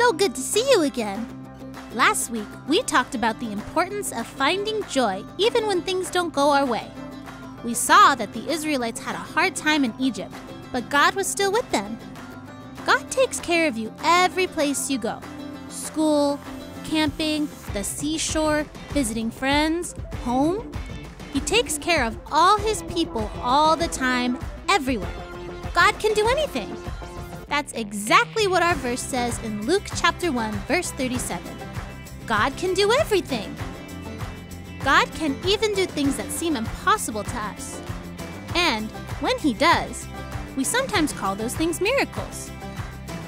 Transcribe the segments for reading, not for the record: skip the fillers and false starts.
so good to see you again. Last week, we talked about the importance of finding joy even when things don't go our way. We saw that the Israelites had a hard time in Egypt, but God was still with them. God takes care of you every place you go. School, camping, the seashore, visiting friends, home. He takes care of all his people all the time, everywhere. God can do anything. That's exactly what our verse says in Luke chapter 1, verse 37. God can do everything. God can even do things that seem impossible to us. And when he does, we sometimes call those things miracles.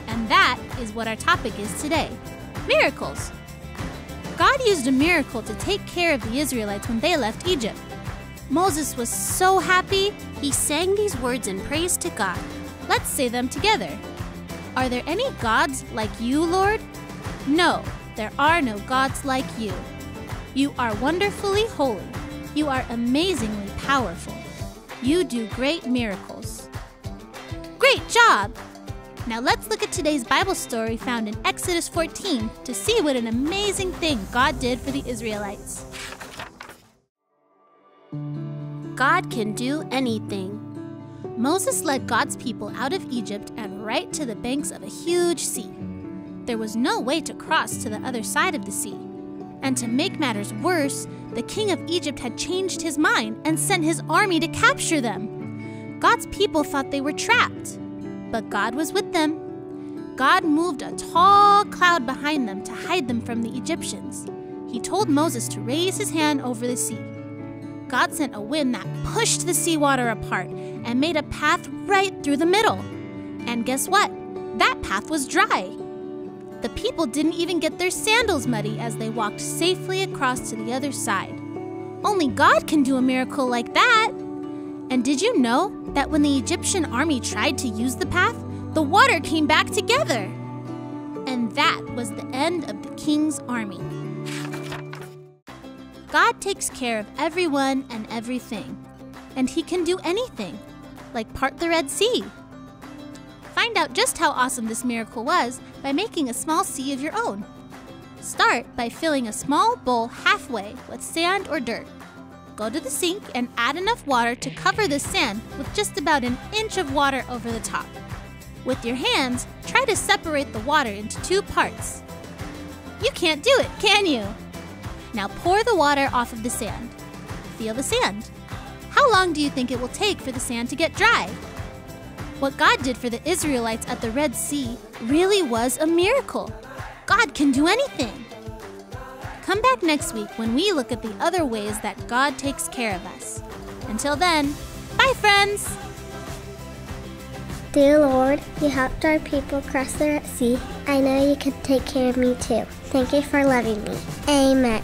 And that is what our topic is today, miracles. God used a miracle to take care of the Israelites when they left Egypt. Moses was so happy, he sang these words in praise to God. Let's say them together. Are there any gods like you, Lord? No, there are no gods like you. You are wonderfully holy. You are amazingly powerful. You do great miracles. Great job! Now let's look at today's Bible story found in Exodus 14 to see what an amazing thing God did for the Israelites. God can do anything. Moses led God's people out of Egypt and right to the banks of a huge sea. There was no way to cross to the other side of the sea. And to make matters worse, the king of Egypt had changed his mind and sent his army to capture them. God's people thought they were trapped, but God was with them. God moved a tall cloud behind them to hide them from the Egyptians. He told Moses to raise his hand over the sea. God sent a wind that pushed the seawater apart and made a path right through the middle. And guess what? That path was dry. The people didn't even get their sandals muddy as they walked safely across to the other side. Only God can do a miracle like that. And did you know that when the Egyptian army tried to use the path, the water came back together? And that was the end of the king's army. God takes care of everyone and everything, and he can do anything, like part the Red Sea. Find out just how awesome this miracle was by making a small sea of your own. Start by filling a small bowl halfway with sand or dirt. Go to the sink and add enough water to cover the sand with just about an inch of water over the top. With your hands, try to separate the water into two parts. You can't do it, can you? Now pour the water off of the sand. Feel the sand. How long do you think it will take for the sand to get dry? What God did for the Israelites at the Red Sea really was a miracle. God can do anything. Come back next week when we look at the other ways that God takes care of us. Until then, bye friends! Dear Lord, you helped our people cross the Red Sea. I know you can take care of me too. Thank you for loving me. Amen.